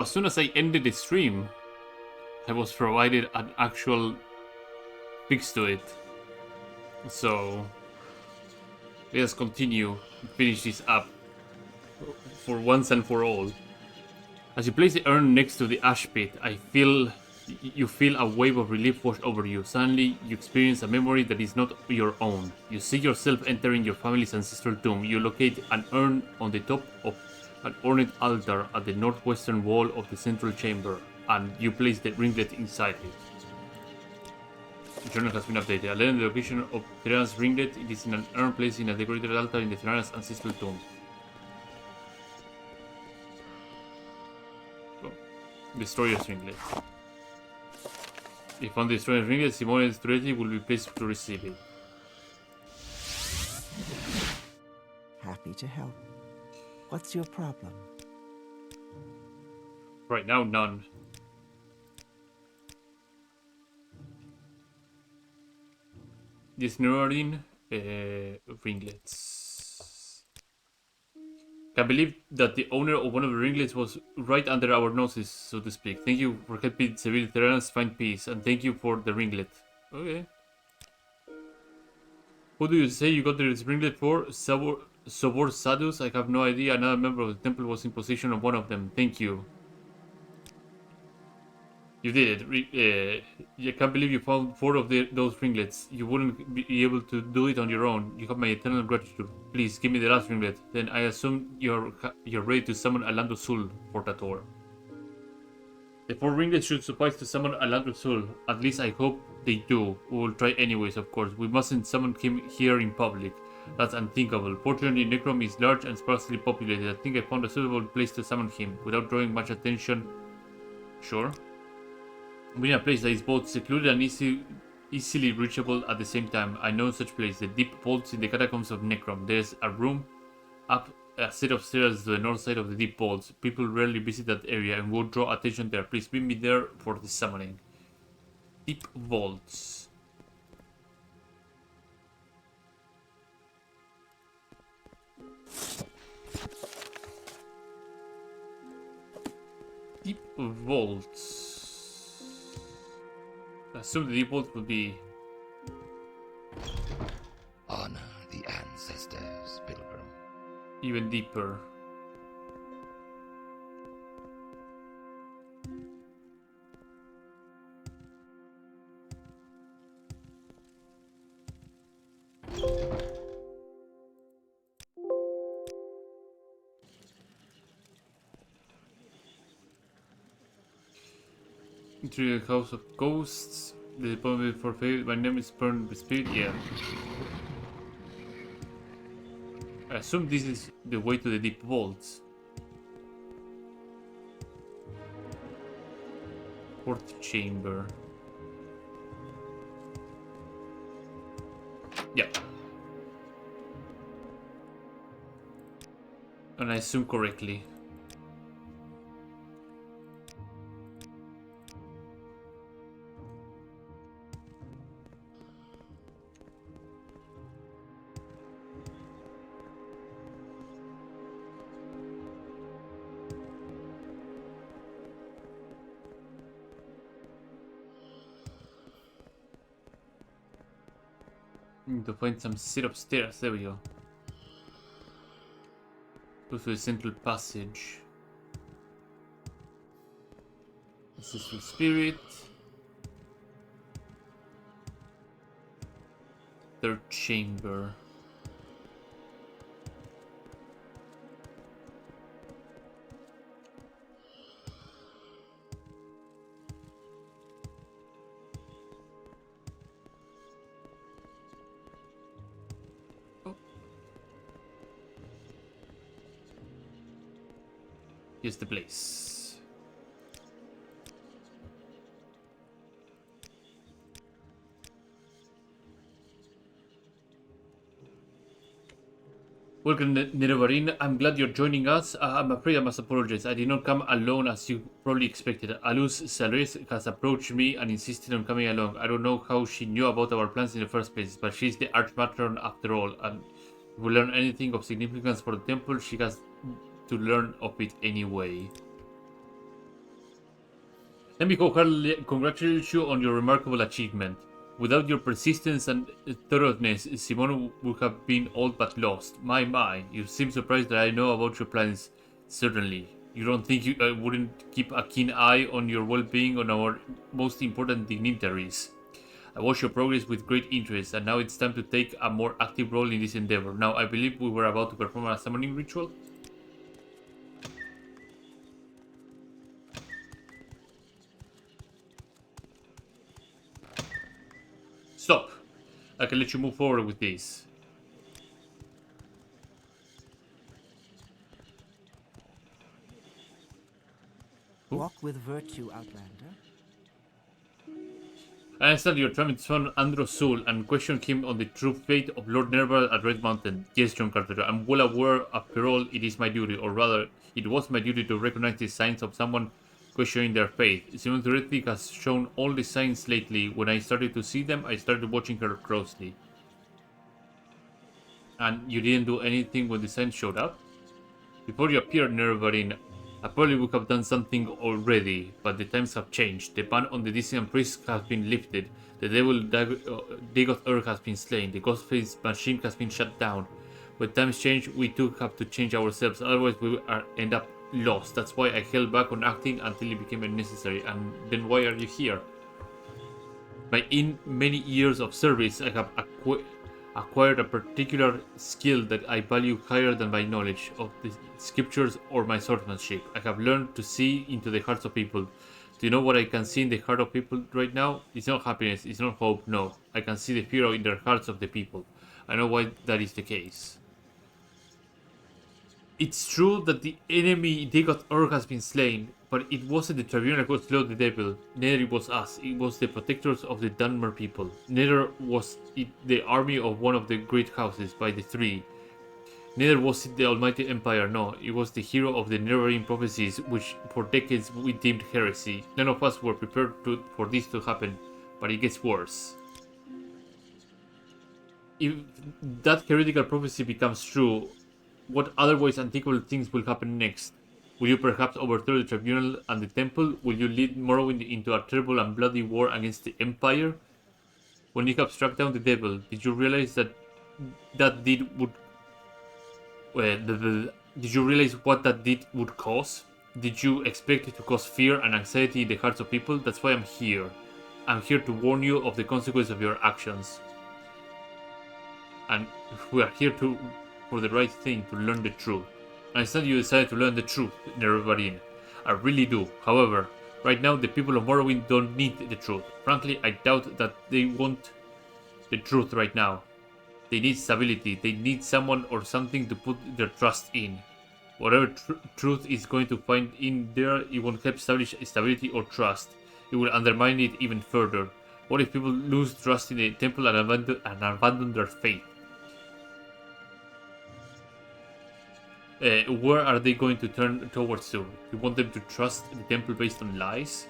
As soon as I ended the stream, I was provided an actual fix to it. So let us continue and finish this up for once and for all. As you place the urn next to the ash pit, you feel a wave of relief wash over you. Suddenly, you experience a memory that is not your own. You see yourself entering your family's ancestral tomb. You locate an urn on the top of an ornate altar at the northwestern wall of the central chamber, and you place the ringlet inside it. The journal has been updated. I learned the location of Terrana's ringlet. It is in an urn placed in a decorated altar in the Terrana's ancestral tomb. So, Destroyer's ringlet. If found the Destroyer's ringlet, Simone's Treaty will be placed to receive it. Happy to help. What's your problem? Right now, none. This Neurodin ringlets. Can't believe that the owner of one of the ringlets was right under our noses, so to speak. Thank you for helping Seville Terranas find peace, and thank you for the ringlet. Okay. Who do you say you got this ringlet for? Sobor Sadus? I have no idea. Another member of the temple was in possession of one of them. Thank you. You did it. I can't believe you found 4 of those ringlets. You wouldn't be able to do it on your own. You have my eternal gratitude. Please, give me the last ringlet. Then I assume you're ready to summon Alando Sul for Tator. The 4 ringlets should suffice to summon Alando Sul. At least I hope they do. We will try anyways, of course. We mustn't summon him here in public. That's unthinkable. Fortunately, Necrom is large and sparsely populated. I think I found a suitable place to summon him, without drawing much attention. Sure. We're in a place that is both secluded and easily reachable at the same time. I know such place, the deep vaults in the catacombs of Necrom. There's a room up a set of stairs to the north side of the deep vaults. People rarely visit that area and won't draw attention there. Please meet me there for the summoning. Deep vaults. Deep vaults. I assume the deep vault will be... Honor the ancestors, Pilgrim. even deeper. Into the House of Ghosts. The appointment for faith. My name is Burn the Spirit. Yeah. I assume this is the way to the deep vaults. Fourth chamber. Yeah. And I assume correctly. Need to find some sit upstairs. There we go. Go to the central passage. Ancestral Spirit. Third chamber. Here's the place. Welcome, Nidovarin. I'm glad you're joining us. I'm afraid I must apologize. I did not come alone as you probably expected. Alus Sares has approached me and insisted on coming along. I don't know how she knew about our plans in the first place, but she's the Archmatron after all, and if we learn anything of significance for the temple, she has to learn of it anyway. Let me wholeheartedly congratulate you on your remarkable achievement. Without your persistence and thoroughness, Simone would have been all but lost. My, you seem surprised that I know about your plans. Certainly. You don't think I wouldn't keep a keen eye on your well-being on our most important dignitaries. I watch your progress with great interest, and now it's time to take a more active role in this endeavor. Now, I believe we were about to perform a summoning ritual. Stop! I can let you move forward with this. Walk with virtue, Outlander. I understand you're trying to summon Andro's soul and question him on the true fate of Lord Nerval at Red Mountain. Yes, John Carter, I'm well aware, after all, it is my duty, or rather, it was my duty to recognize the signs of someone questioning their faith. Simone Turetti has shown all the signs lately. When I started to see them, I started watching her closely. And you didn't do anything when the signs showed up? Before you appeared, Nervarin, I probably would have done something already, but the times have changed. The ban on the Dissident priest has been lifted. The devil Dagoth Ur has been slain. The Ghostface machine has been shut down. When times change, we too have to change ourselves, otherwise we end up lost. That's why I held back on acting until it became unnecessary. And then why are you here? By many years of service, I have acquired a particular skill that I value higher than my knowledge of the scriptures or my swordsmanship. I have learned to see into the hearts of people. Do you know what I can see in the heart of people right now? It's not happiness, it's not hope, no. I can see the fear in the hearts of the people. I know why that is the case. It's true that the enemy Dagoth Ur has been slain, but it wasn't the tribunal who slew the devil. Neither it was us. It was the protectors of the Dunmer people. Neither was it the army of one of the great houses by the three. Neither was it the almighty empire. No, it was the hero of the never-ending prophecies, which for decades we deemed heresy. None of us were prepared for this to happen, but it gets worse. If that heretical prophecy becomes true, what otherwise unthinkable things will happen next? Will you perhaps overthrow the tribunal and the temple? Will you lead Morrowind into a terrible and bloody war against the Empire? When you have struck down the devil, did you realize that that deed would... did you realize what that deed would cause? Did you expect it to cause fear and anxiety in the hearts of people? That's why I'm here. I'm here to warn you of the consequence of your actions. And we are here for the right thing, to learn the truth. I understand you decided to learn the truth, Nerevarine. I really do. However, right now the people of Morrowind don't need the truth. Frankly, I doubt that they want the truth right now. They need stability. They need someone or something to put their trust in. Whatever truth is going to find in there, it won't help establish stability or trust. It will undermine it even further. What if people lose trust in the temple and abandon their faith? Where are they going to turn towards to? You want them to trust the temple based on lies?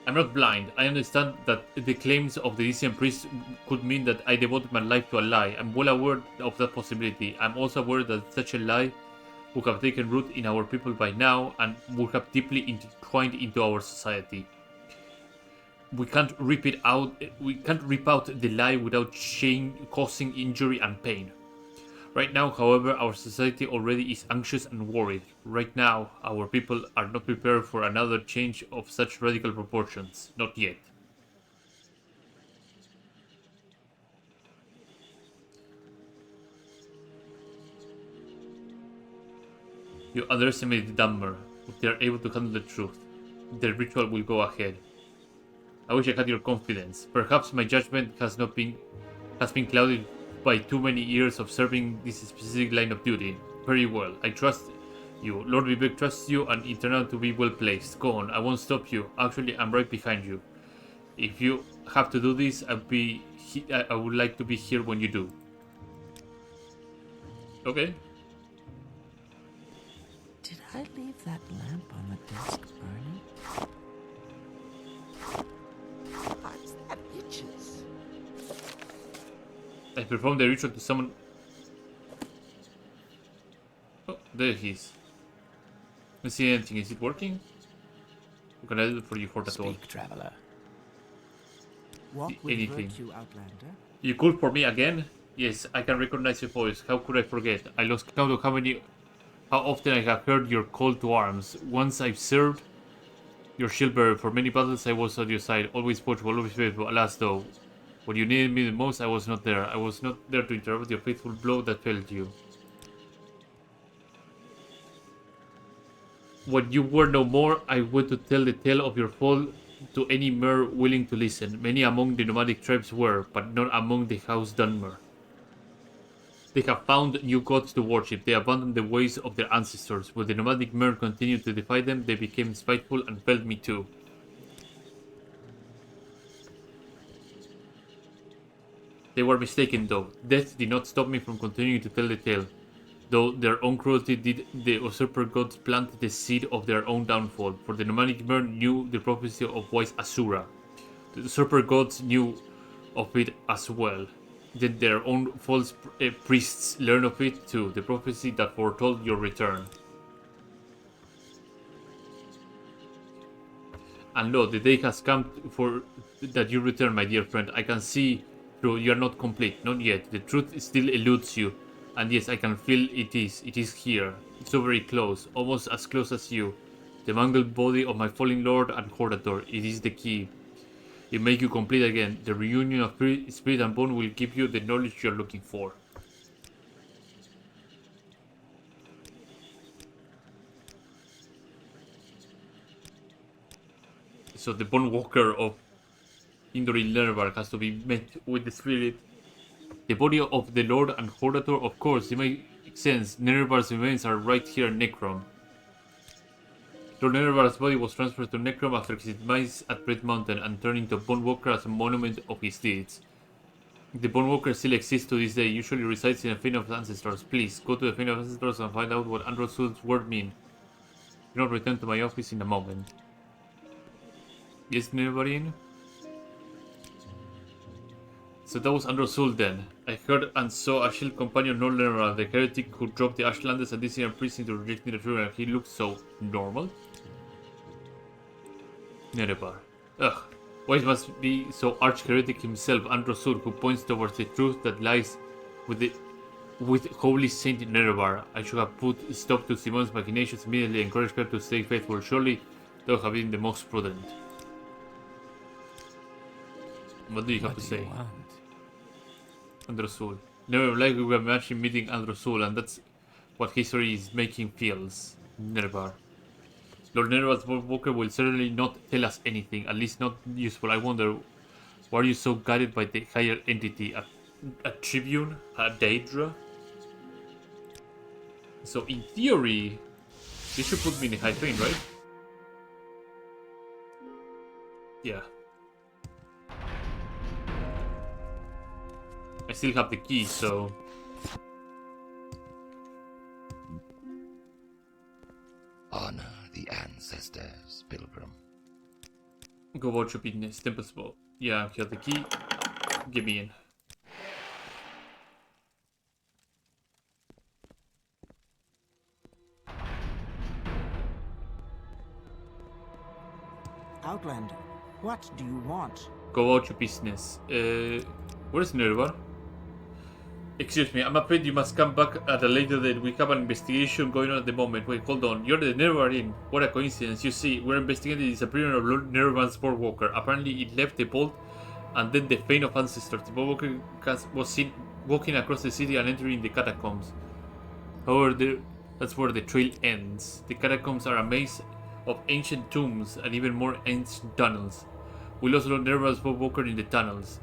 I'm not blind. I understand that the claims of the Elysian priest could mean that I devoted my life to a lie. I'm well aware of that possibility. I'm also aware that such a lie would have taken root in our people by now and would have deeply intertwined into our society. We can't rip it out. We can't rip out the lie without causing injury and pain. Right now, however, our society already is anxious and worried. Right now, our people are not prepared for another change of such radical proportions. Not yet. You underestimate the Dummer. If they are able to handle the truth, the ritual will go ahead. I wish I had your confidence. Perhaps my judgment has been clouded by too many years of serving this specific line of duty. Very well, I trust you. Lord Rebuilt trusts you and it turned out to be well placed. Go on, I won't stop you. Actually, I'm right behind you. If you have to do this, I would like to be here when you do. Okay. Did I leave that lamp on the desk burning? What's that itches? I performed the ritual to summon... Oh, there he is. Let's see anything. Is it working? What can I do for you for that all? Speak, traveler. What will Anything. virtue, Outlander? You called for me again? Yes, I can recognize your voice. How could I forget? I lost count of how often I have heard your call to arms. Once I've served your shield bearer for many battles, I was at your side, always watchful, always faithful. Alas, though, when you needed me the most, I was not there. I was not there to interrupt your faithful blow that failed you. When you were no more, I went to tell the tale of your fall to any mer willing to listen. Many among the nomadic tribes were, but not among the House Dunmer. They have found new gods to worship. They abandoned the ways of their ancestors. When the nomadic mer continued to defy them, they became spiteful and felled me too. They were mistaken though. Death did not stop me from continuing to tell the tale. Though their own cruelty did, the usurper gods plant the seed of their own downfall. For the nomadic mer knew the prophecy of wise Asura. The usurper gods knew of it as well. Then their own false priests learned of it too, the prophecy that foretold your return. And lo, the day has come for that you return, my dear friend. I can see through you are not complete, not yet. The truth still eludes you. And yes, I can feel it is here. It's so very close, almost as close as you. The mangled body of my fallen lord and Hordator. It is the key. It make you complete again. The reunion of spirit and bone will give you the knowledge you are looking for. So the Bone Walker of Indoril Nervar has to be met with the spirit. The body of the Lord and Hordator, of course, it makes sense. Nervar's remains are right here in Necrom. Lord Nervar's body was transferred to Necrom after his demise at Red Mountain and turned into Bone Walker as a monument of his deeds. The Bone Walker still exists to this day, usually resides in a Fane of Ancestors. Please, go to the Fane of Ancestors and find out what Androsul's word mean. Do not return to my office in a moment. Yes, Nervarin? So that was Androsul then. I heard and saw a shield companion Lord Nervar, the heretic who dropped the Ashlanders and Disney priest into rejecting the truth, and he looked so normal. Nerevar. Ugh. Why it must be so arch-heretic himself, Androsul, who points towards the truth that lies with Holy Saint Nerevar. I should have put a stop to Simon's machinations immediately and encouraged her to stay faithful. Surely they would have been the most prudent. What do you have to say? Androsul. Never like we were actually meeting Androsul, and that's what history is making feels. Nerevar. Lord Nervar's Walker will certainly not tell us anything, at least not useful. I wonder, why are you so guided by the higher entity? A tribune? A Daedra? So in theory, this should put me in the high plane, right? Yeah. I still have the key, so... Honor the ancestors, pilgrim. Go watch your business, Temple's Bow. Yeah, I have the key. Get me in. Outlander, what do you want? Go out your business. Where's Nervar? Excuse me, I'm afraid you must come back at a later date. We have an investigation going on at the moment. Wait, hold on. You're the Nervarin. What a coincidence. You see, we're investigating the disappearance of Lord Nervan's Board Walker. Apparently, it left the vault and then the Fane of Ancestors. The Board Walker was seen walking across the city and entering the catacombs. However, that's where the trail ends. The catacombs are a maze of ancient tombs and even more ancient tunnels. We lost Lord Nervan's Board Walker in the tunnels.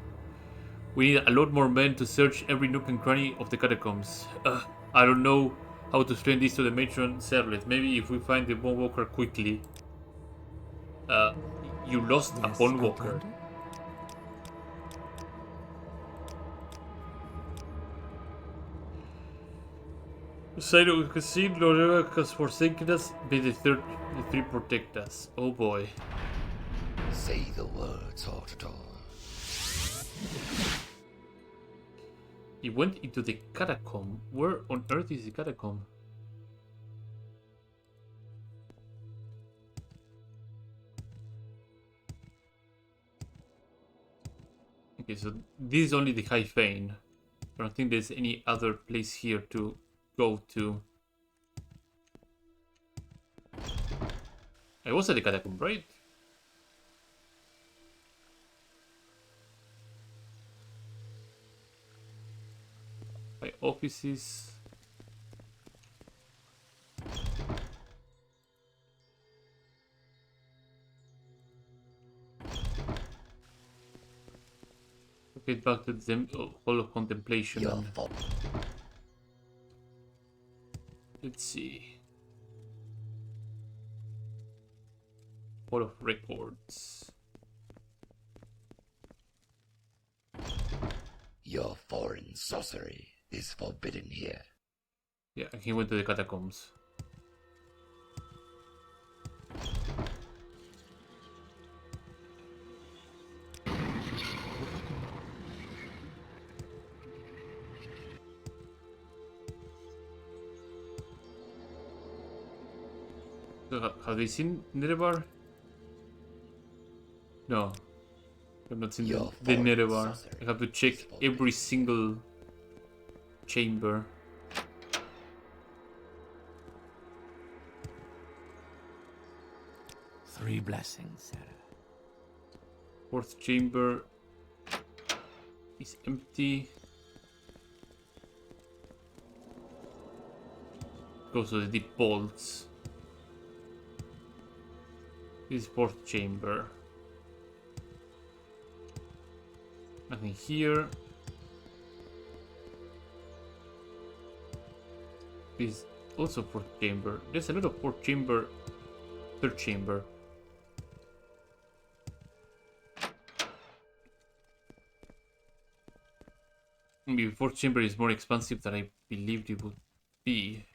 We need a lot more men to search every nook and cranny of the catacombs. I don't know how to explain this to the matron Serlet. Maybe if we find the Bone Walker quickly. You lost a Bone Walker. Side we see Lord has forsaken us, but the three protect us. Oh boy. Say the words, Hortator. He went into the catacomb. Where on earth is the catacomb? Okay, so this is only the High Fane. I don't think there's any other place here to go to. I was at the catacomb, right? My offices. Okay, back to the Hall of Contemplation. Your And fault. let's see. Hall of Records. Your foreign sorcery is forbidden here. Yeah, he went to the catacombs. So, have they seen Nerevar? No. I've not seen Your the foreign Nerevar. sorcery I have to is check forbidden. every single chamber. Three blessings, Sarah. Fourth chamber is empty. Goes to the deep vaults. This is fourth chamber. Nothing here. This is also fourth chamber. There's a lot of fourth chamber, third chamber. Maybe fourth chamber is more expansive than I believed it would be.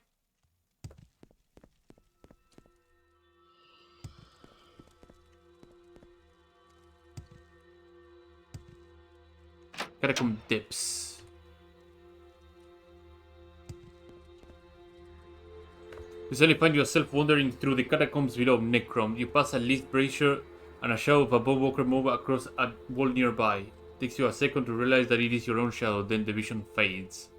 Catacomb depths. You suddenly find yourself wandering through the catacombs below Necrom. You pass a lift brazier and a shadow of a bowwalker move across a wall nearby. It takes you a second to realize that it is your own shadow, then the vision fades.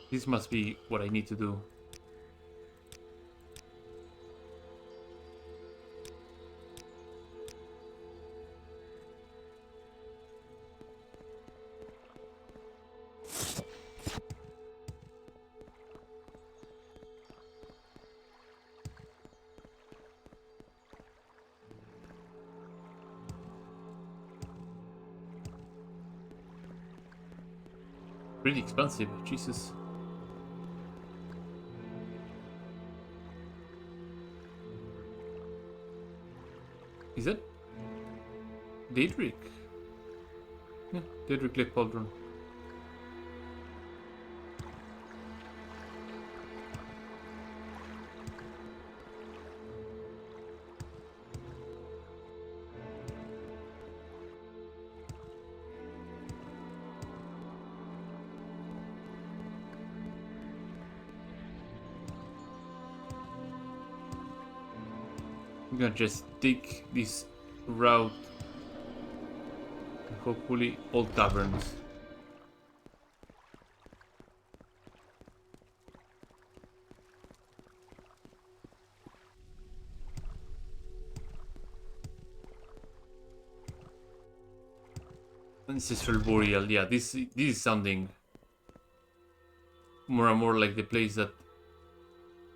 This must be what I need to do. Pretty expensive, Jesus. Is that Daedric? Yeah, Daedric Lake Pauldron. I'm gonna just take this route and hopefully all taverns. Ancestral Burial, yeah, this is sounding more and more like the place that.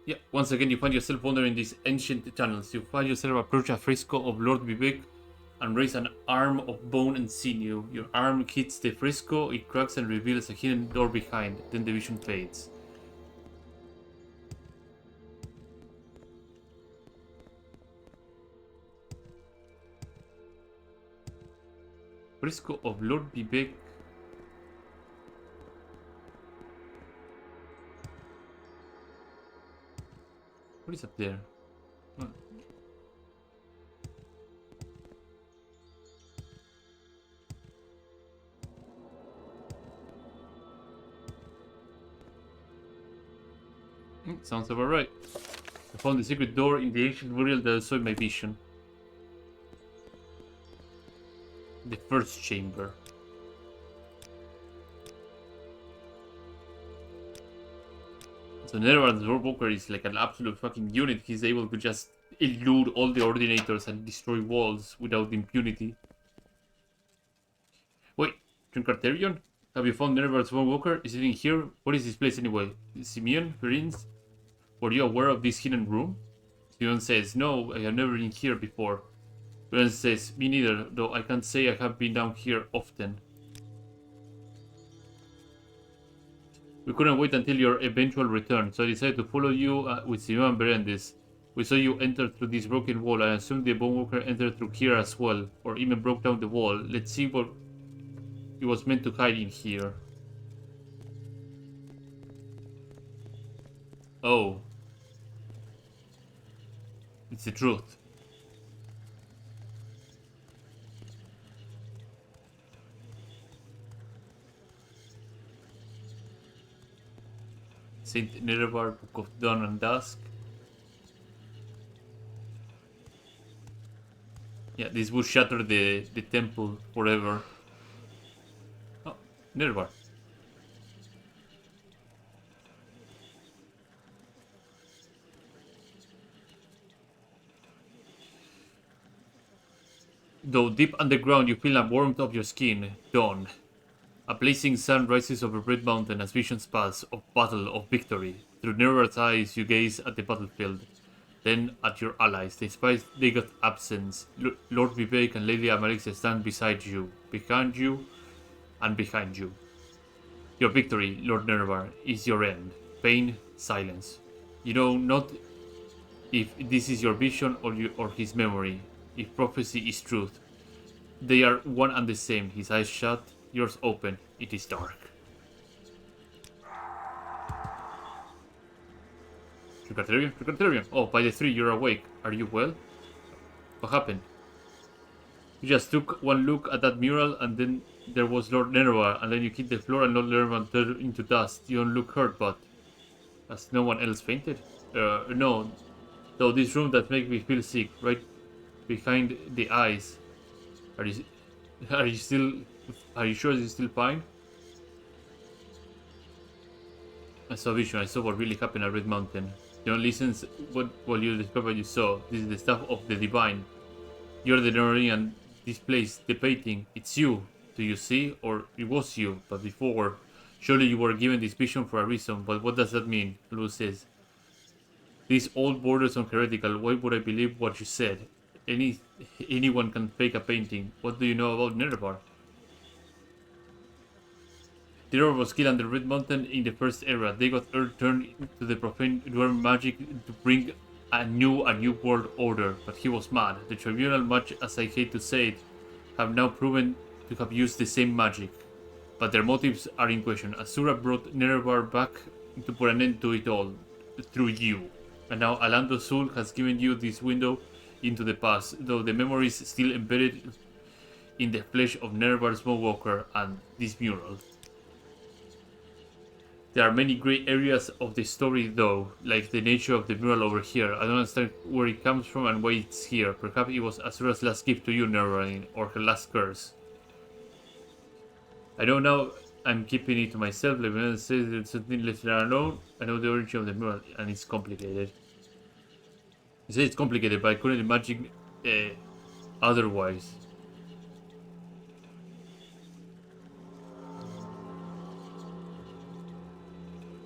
Yeah, once again you find yourself wandering these ancient tunnels. You find yourself approach a fresco of Lord Vivek and raise an arm of bone and sinew. Your arm hits the fresco, it cracks and reveals a hidden door behind, then the vision fades. Fresco of Lord Vivek. What is up there? Oh. Sounds about right. I found the secret door in the ancient burial that saw my vision. The first chamber. So Netherlands Warwalker is like an absolute fucking unit. He's able to just elude all the ordinators and destroy walls without impunity. Wait, Trincarterion? Have you found Netherlands Warwalker? Is it in here? What is this place anyway? Simeon? Perrins? Were you aware of this hidden room? Simeon says, no, I have never been here before. Perrins says, me neither, though I can't say I have been down here often. We couldn't wait until your eventual return, so I decided to follow you with Simeon and Berendis. We saw you enter through this broken wall. I assumed the Bonewalker entered through here as well, or even broke down the wall. Let's see what it was meant to hide in here. Oh. It's the truth. Saint Nerevar, Book of Dawn and Dusk. Yeah, this would shatter the temple forever. Oh, Nerevar. Though deep underground you feel a warmth of your skin. Dawn. A blazing sun rises over Red Mountain as visions pass of battle, of victory. Through Nerevar's eyes you gaze at the battlefield. Then at your allies. Despite their absence, Lord Vivek and Lady Amalix stand beside you, behind you, and behind you. Your victory, Lord Nerevar, is your end. Pain, silence. You know not if this is your vision or his memory, if prophecy is truth. They are one and the same. His eyes shut, yours open. It is dark. Tricarterion. Oh, by the three, you're awake. Are you well? What happened? You just took one look at that mural and then there was Lord Nerevar, and then you hit the floor and Lord Nerevar turned into dust. You don't look hurt, but... Has no one else fainted? No. Though this room that makes me feel sick, right behind the eyes. Are you sure you're still fine? I saw vision. I saw what really happened at Red Mountain. You don't listen while you describe what you saw. This is the stuff of the divine. You're the Nororian. This place, the painting, it's you. Do you see? Or it was you, but before. Surely you were given this vision for a reason, but what does that mean? Luz says. These old borders on heretical. Why would I believe what you said? Anyone can fake a painting. What do you know about Nerevar? Nerevar was killed under Red Mountain in the First Era. They got Earth turned into the profane dwarf magic to bring a new world order, but he was mad. The Tribunal, much as I hate to say it, have now proven to have used the same magic. But their motives are in question. Asura brought Nerevar back to put an end to it all, through you. And now Alando Sul has given you this window into the past, though the memory is still embedded in the flesh of Nerevar's Walker and this mural. There are many grey areas of the story though, like the nature of the mural over here. I don't understand where it comes from and why it's here. Perhaps it was Asura's last gift to you, Nerevar, or her last curse. I know now I'm keeping it to myself, like when I say there's something left alone. I know the origin of the mural and it's complicated. You say it's complicated, but I couldn't imagine otherwise.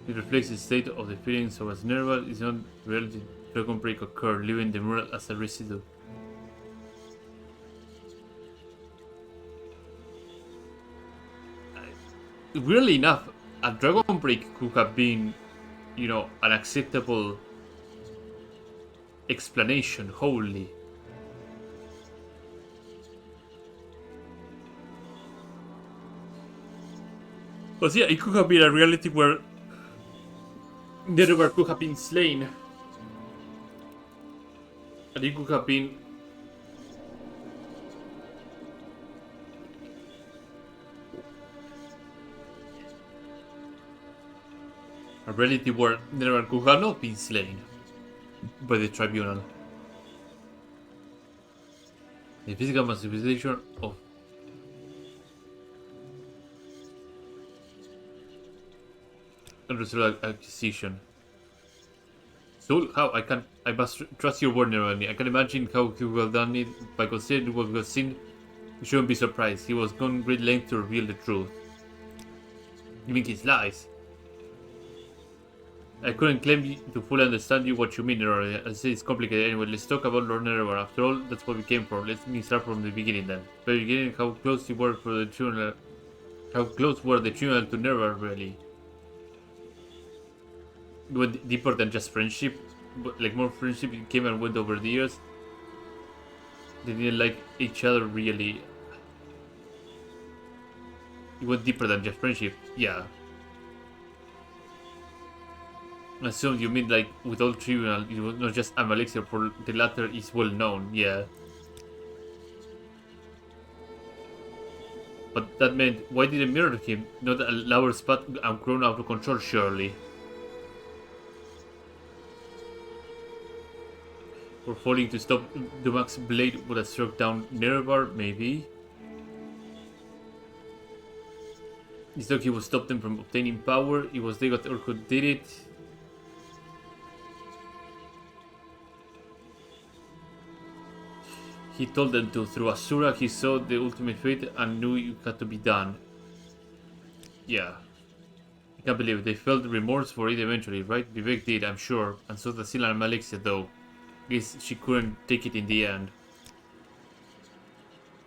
It reflects the state of the feelings, so as Nerevar is not reality, dragon break occurred, leaving the mural as a residue. Weirdly enough, a dragon break could have been, you know, an acceptable explanation wholly. But yeah, it could have been a reality where Nerevar could have been slain. And it could have been A reality where Nerevar could have not been slain by the tribunal. The physical manifestation of unresolved acquisition. So how I must trust your word, Nerani. I can imagine how he would have done it by considering what we have seen. We shouldn't be surprised. He was going great length to reveal the truth. You mean his lies? I couldn't claim to fully understand what you mean, Nerani. I say it's complicated anyway. Let's talk about Lord Nerevar. After all, that's what we came for. Let me start from the beginning then. From the beginning, how close you were for the tribunal. How close were the tribunal to Nerevar, really? It went deeper than just friendship. But like more friendship came and went over the years. They didn't like each other really. It went deeper than just friendship. Yeah. I assume you mean like with all tribunal, it was not just Amalexia, for the latter is well known. Yeah. But that meant, why did they murder him? Not allow her spot and grown out of control, surely. For failing to stop Dumak's blade would have struck down Nerevar, maybe. He thought he would stop them from obtaining power. It was they who did it. He told them to. Through Asura, he saw the ultimate fate and knew it had to be done. Yeah. I can't believe it. They felt remorse for it eventually, right? Vivek did, I'm sure. And so did Sila and Malexia, though. Guess she couldn't take it in the end.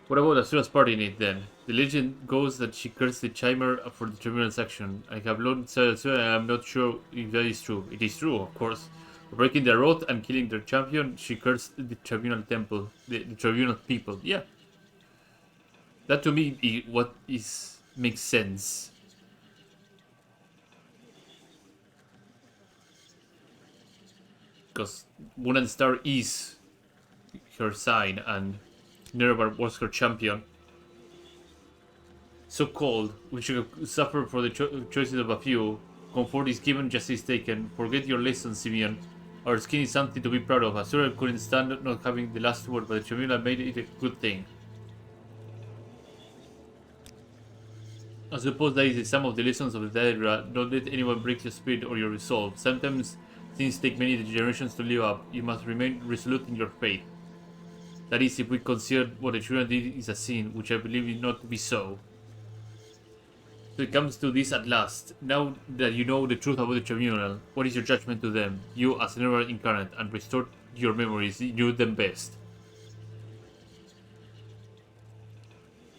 What about Asura's part in it then? The legend goes that she cursed the Chimer for the tribunal's action. I have long said Asura and I'm not sure if that is true. It is true, of course. For breaking their oath and killing their champion, she cursed the tribunal temple, the tribunal people. Yeah. That to me makes sense. Because Moon and Star is her sign and Nerevar was her champion. So cold, we should suffer for the choices of a few. Comfort is given, justice taken. Forget your lesson, Simeon. Our skin is something to be proud of. Asura couldn't stand not having the last word, but the tribunal made it a good thing. I suppose that is the sum of the lessons of the Daedra. Don't let anyone break your spirit or your resolve. Sometimes things take many generations to live up. You must remain resolute in your faith. That is, if we consider what the tribunal did is a sin, which I believe it not to be so. So it comes to this at last. Now that you know the truth about the tribunal, what is your judgment to them? You, as Nerevar incarnate, and restored your memories, you knew them best.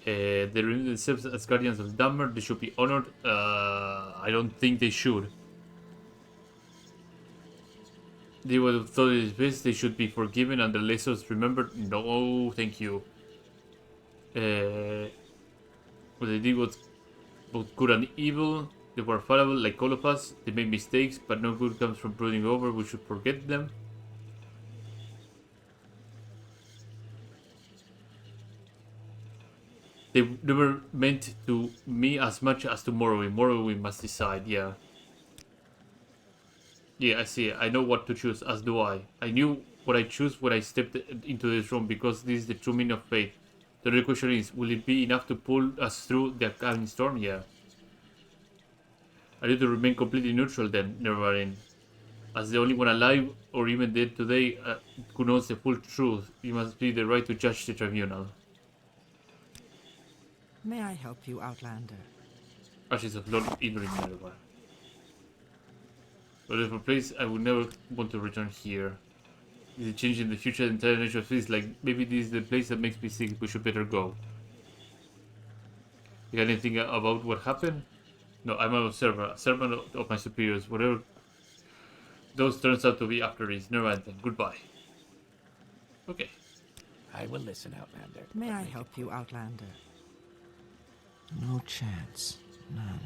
They remove themselves as guardians of the Dhamma. They should be honored. I don't think they should. They would have thought it is best. They should be forgiven and their lessons remembered. No, thank you. What they did was both good and evil. They were fallible like all of us. They made mistakes, but no good comes from brooding over. We should forget them. They never meant to me as much as to Morrowind. Morrowind must decide, yeah. Yeah, I see. I know what to choose, as do I. I knew what I choose when I stepped into this room, because this is the true meaning of fate. The real question is, will it be enough to pull us through the coming storm? Yeah. I need to remain completely neutral then, Nerevar. As the only one alive, or even dead today, who knows the full truth, you must be the right to judge the tribunal. May I help you, Outlander? Ashes of Lord Idrin, Nerevar. But if a place I would never want to return here. Is it changing the future? The entire nature of this? Like, maybe this is the place that makes me think we should better go. You got anything about what happened? No, I'm an observer, a servant of my superiors. Whatever those turns out to be after this. Never mind then. Goodbye. Okay. I will listen, Outlander. May I help you, Outlander? No chance. None.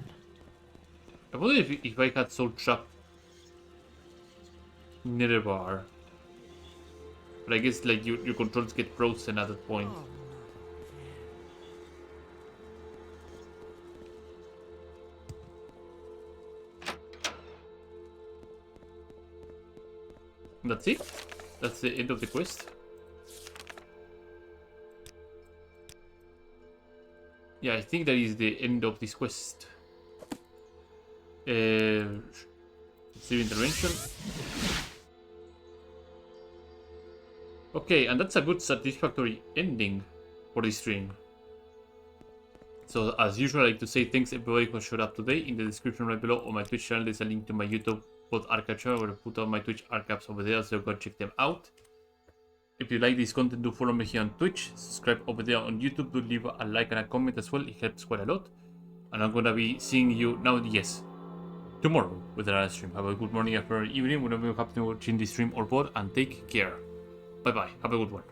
I wonder if I had soul trapped Nerevar. But I guess like your controls get frozen at that point. Oh. That's it. That's the end of the quest. Yeah, I think that is the end of this quest. Receive intervention. Okay, and that's a good satisfactory ending for this stream. So, as usual, I like to say thanks everybody who showed up today. In the description right below on my Twitch channel, there's a link to my YouTube both archive channel where I put all my Twitch archives over there, so go check them out. If you like this content, do follow me here on Twitch, subscribe over there on YouTube, do leave a like and a comment as well, it helps quite a lot. And I'm gonna be seeing you now, yes, tomorrow with another stream. Have a good morning, afternoon, evening, whenever you happen to watch this stream or both, and take care. Bye bye, have a good one.